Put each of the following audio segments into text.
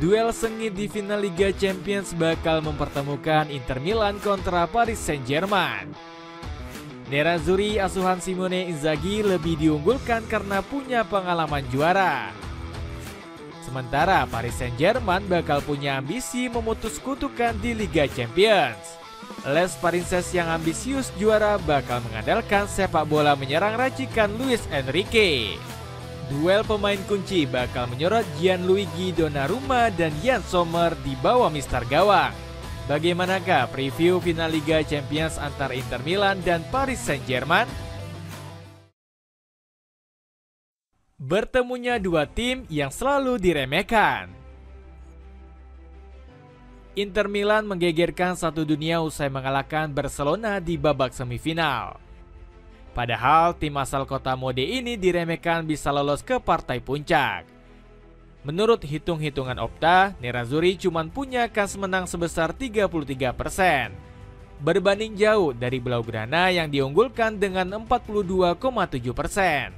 Duel sengit di final Liga Champions bakal mempertemukan Inter Milan kontra Paris Saint-Germain. Nerazzurri asuhan Simone Inzaghi lebih diunggulkan karena punya pengalaman juara. Sementara Paris Saint-Germain bakal punya ambisi memutus kutukan di Liga Champions. Les Parisiens yang ambisius juara bakal mengandalkan sepak bola menyerang racikan Luis Enrique. Duel pemain kunci bakal menyorot Gianluigi Donnarumma dan Yann Sommer di bawah mister gawang. Bagaimanakah preview final Liga Champions antara Inter Milan dan Paris Saint-Germain? Bertemunya dua tim yang selalu diremehkan. Inter Milan menggegerkan satu dunia usai mengalahkan Barcelona di babak semifinal. Padahal tim asal kota mode ini diremehkan bisa lolos ke partai puncak. Menurut hitung-hitungan Opta, Nerazzurri cuma punya kas menang sebesar 33%. Berbanding jauh dari Blaugrana yang diunggulkan dengan 42,7%.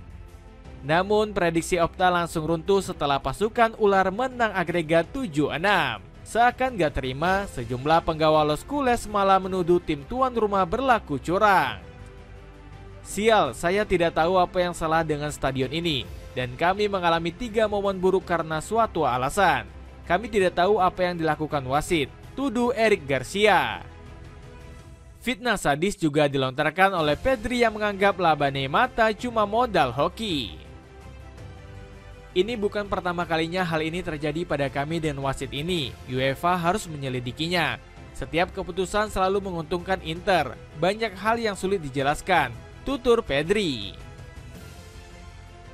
Namun prediksi Opta langsung runtuh setelah pasukan ular menang agregat 7-6. Seakan gak terima, sejumlah penggawa Los Culés malah menuduh tim tuan rumah berlaku curang. Sial, saya tidak tahu apa yang salah dengan stadion ini. Dan kami mengalami 3 momen buruk karena suatu alasan. Kami tidak tahu apa yang dilakukan wasit, tuduh Eric Garcia. Fitnah sadis juga dilontarkan oleh Pedri yang menganggap Labane Mata cuma modal hoki. Ini bukan pertama kalinya hal ini terjadi pada kami dan wasit ini. UEFA harus menyelidikinya. Setiap keputusan selalu menguntungkan Inter. Banyak hal yang sulit dijelaskan, tutur Pedri.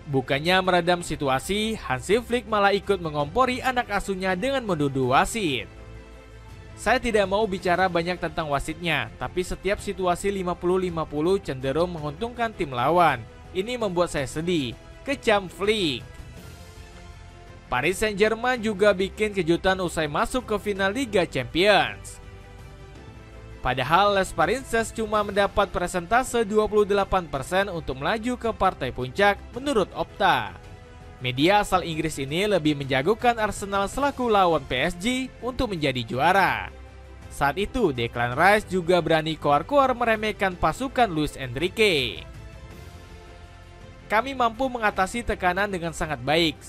Bukannya meredam situasi, Hansi Flick malah ikut mengompori anak asuhnya dengan menuduh wasit. Saya tidak mau bicara banyak tentang wasitnya, tapi setiap situasi 50-50 cenderung menguntungkan tim lawan. Ini membuat saya sedih, kecam Flick. Paris Saint-Germain juga bikin kejutan usai masuk ke final Liga Champions. Padahal Les Parisiens cuma mendapat persentase 28% untuk melaju ke partai puncak menurut Opta. Media asal Inggris ini lebih menjagokan Arsenal selaku lawan PSG untuk menjadi juara. Saat itu Declan Rice juga berani koar-koar meremehkan pasukan Luis Enrique. Kami mampu mengatasi tekanan dengan sangat baik.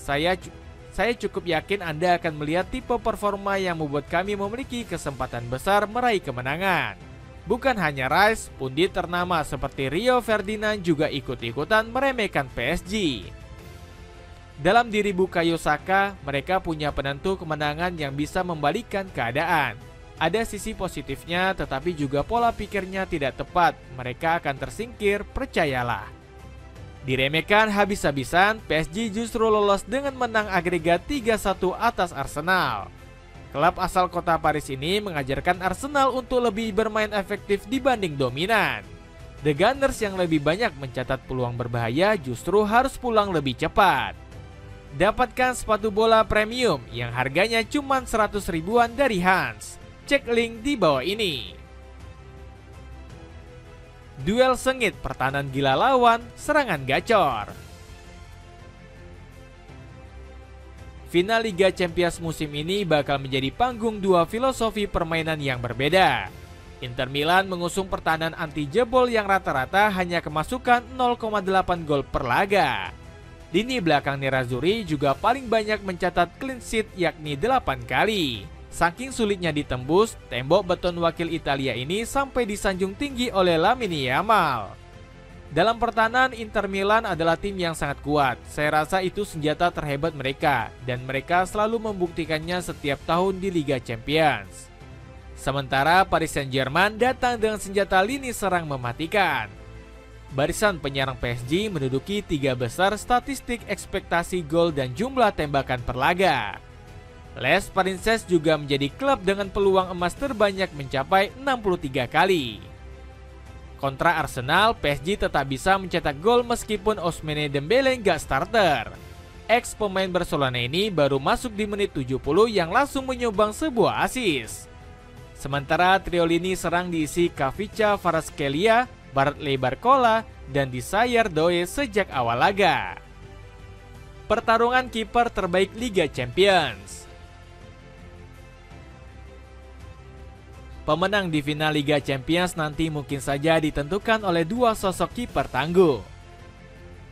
Saya cukup yakin Anda akan melihat tipe performa yang membuat kami memiliki kesempatan besar meraih kemenangan. Bukan hanya Rice, pundit ternama seperti Rio Ferdinand juga ikut-ikutan meremehkan PSG. Dalam diri Bukayo Saka, mereka punya penentu kemenangan yang bisa membalikkan keadaan. Ada sisi positifnya, tetapi juga pola pikirnya tidak tepat. Mereka akan tersingkir, percayalah. Diremehkan habis-habisan, PSG justru lolos dengan menang agregat 3-1 atas Arsenal. Klub asal kota Paris ini mengajarkan Arsenal untuk lebih bermain efektif dibanding dominan. The Gunners yang lebih banyak mencatat peluang berbahaya justru harus pulang lebih cepat. Dapatkan sepatu bola premium yang harganya cuma 100 ribuan dari Hans. Cek link di bawah ini. Duel sengit, pertahanan gila lawan, serangan gacor. Final Liga Champions musim ini bakal menjadi panggung dua filosofi permainan yang berbeda. Inter Milan mengusung pertahanan anti jebol yang rata-rata hanya kemasukan 0,8 gol per laga. Lini belakang Nerazzurri juga paling banyak mencatat clean sheet yakni 8 kali. Saking sulitnya ditembus, tembok beton wakil Italia ini sampai disanjung tinggi oleh Lamine Yamal. Dalam pertahanan, Inter Milan adalah tim yang sangat kuat. Saya rasa itu senjata terhebat mereka, dan mereka selalu membuktikannya setiap tahun di Liga Champions. Sementara Paris Saint-Germain datang dengan senjata lini serang mematikan. Barisan penyerang PSG menduduki 3 besar statistik ekspektasi gol dan jumlah tembakan per laga. Les Parisiens juga menjadi klub dengan peluang emas terbanyak mencapai 63 kali. Kontra Arsenal, PSG tetap bisa mencetak gol meskipun Ousmane Dembele nggak starter. Ex pemain Barcelona ini baru masuk di menit 70 yang langsung menyumbang sebuah assist. Sementara trio lini serang diisi Kvaratskhelia, Kvaratskhelia, Bradley Barcola, dan Desire Doué sejak awal laga. Pertarungan kiper terbaik Liga Champions. Pemenang di final Liga Champions nanti mungkin saja ditentukan oleh dua sosok kiper tangguh.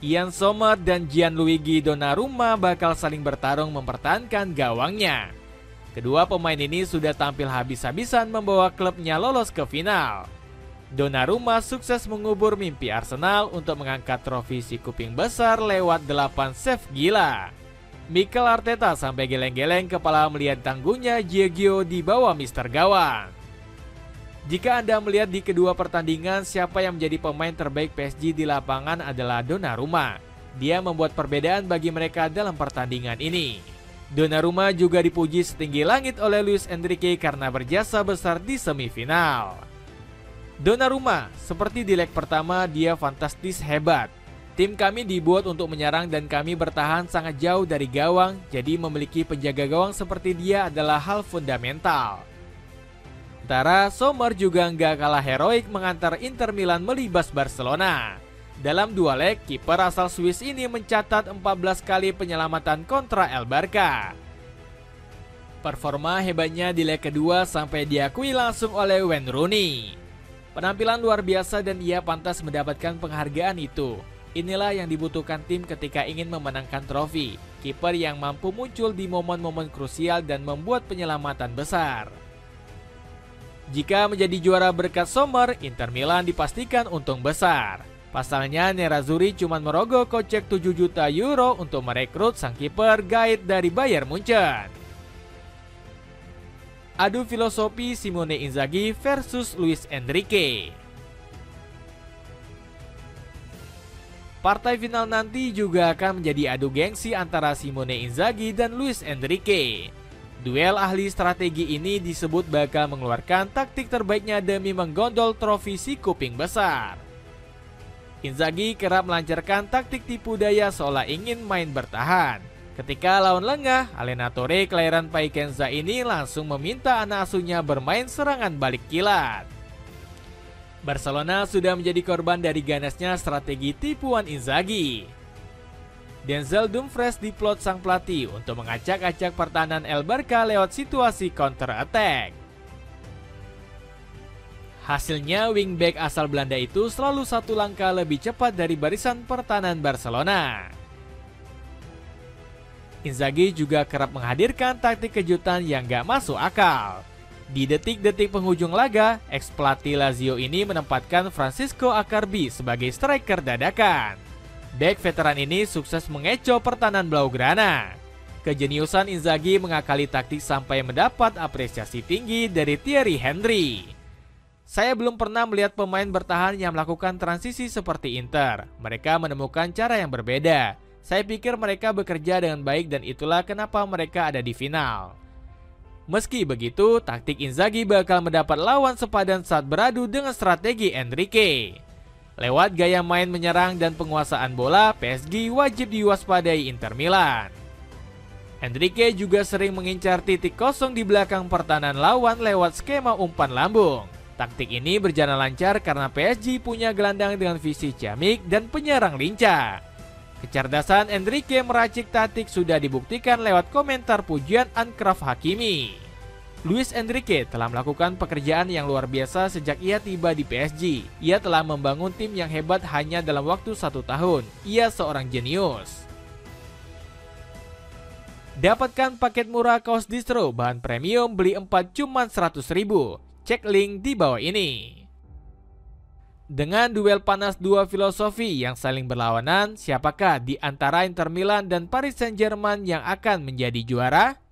Yann Sommer dan Gianluigi Donnarumma bakal saling bertarung mempertahankan gawangnya. Kedua pemain ini sudah tampil habis-habisan membawa klubnya lolos ke final. Donnarumma sukses mengubur mimpi Arsenal untuk mengangkat trofi si kuping besar lewat 8 save gila. Mikel Arteta sampai geleng-geleng kepala melihat tangguhnya Giorgio di bawah Mister Gawang. Jika Anda melihat di kedua pertandingan, siapa yang menjadi pemain terbaik PSG di lapangan adalah Donnarumma. Dia membuat perbedaan bagi mereka dalam pertandingan ini. Donnarumma juga dipuji setinggi langit oleh Luis Enrique karena berjasa besar di semifinal. Donnarumma, seperti di leg pertama, dia fantastis hebat. Tim kami dibuat untuk menyerang dan kami bertahan sangat jauh dari gawang, jadi memiliki penjaga gawang seperti dia adalah hal fundamental. Sementara Sommer juga nggak kalah heroik mengantar Inter Milan melibas Barcelona. Dalam dua leg, kiper asal Swiss ini mencatat 14 kali penyelamatan kontra El Barca. Performa hebatnya di leg kedua sampai diakui langsung oleh Wayne Rooney. Penampilan luar biasa dan ia pantas mendapatkan penghargaan itu. Inilah yang dibutuhkan tim ketika ingin memenangkan trofi. Kiper yang mampu muncul di momen-momen krusial dan membuat penyelamatan besar. Jika menjadi juara berkat Sommer, Inter Milan dipastikan untung besar. Pasalnya Nerazzurri cuma merogoh kocek 7 juta euro untuk merekrut sang kiper gaib dari Bayern Munchen. Adu filosofi Simone Inzaghi versus Luis Enrique. Partai final nanti juga akan menjadi adu gengsi antara Simone Inzaghi dan Luis Enrique. Duel ahli strategi ini disebut bakal mengeluarkan taktik terbaiknya demi menggondol trofi si kuping besar. Inzaghi kerap melancarkan taktik tipu daya seolah ingin main bertahan. Ketika lawan lengah, Allenatore kelahiran Piacenza ini langsung meminta anak asuhnya bermain serangan balik kilat. Barcelona sudah menjadi korban dari ganasnya strategi tipuan Inzaghi. Denzel Dumfries diplot sang pelatih untuk mengacak-acak pertahanan El Barca lewat situasi counter attack. Hasilnya wingback asal Belanda itu selalu satu langkah lebih cepat dari barisan pertahanan Barcelona. Inzaghi juga kerap menghadirkan taktik kejutan yang gak masuk akal. Di detik-detik penghujung laga, ex-pelatih Lazio ini menempatkan Francisco Acerbi sebagai striker dadakan. Bek veteran ini sukses mengecoh pertahanan Blaugrana. Kejeniusan Inzaghi mengakali taktik sampai mendapat apresiasi tinggi dari Thierry Henry. Saya belum pernah melihat pemain bertahan yang melakukan transisi seperti Inter. Mereka menemukan cara yang berbeda. Saya pikir mereka bekerja dengan baik dan itulah kenapa mereka ada di final. Meski begitu, taktik Inzaghi bakal mendapat lawan sepadan saat beradu dengan strategi Enrique. Lewat gaya main menyerang dan penguasaan bola, PSG wajib diwaspadai Inter Milan. Enrique juga sering mengincar titik kosong di belakang pertahanan lawan lewat skema umpan lambung. Taktik ini berjalan lancar karena PSG punya gelandang dengan visi ciamik dan penyerang lincah. Kecerdasan Enrique meracik taktik sudah dibuktikan lewat komentar pujian Achraf Hakimi. Luis Enrique telah melakukan pekerjaan yang luar biasa sejak ia tiba di PSG. Ia telah membangun tim yang hebat hanya dalam waktu 1 tahun. Ia seorang jenius. Dapatkan paket murah kaos distro bahan premium beli 4 cuma 100.000. Cek link di bawah ini. Dengan duel panas dua filosofi yang saling berlawanan, siapakah di antara Inter Milan dan Paris Saint-Germain yang akan menjadi juara?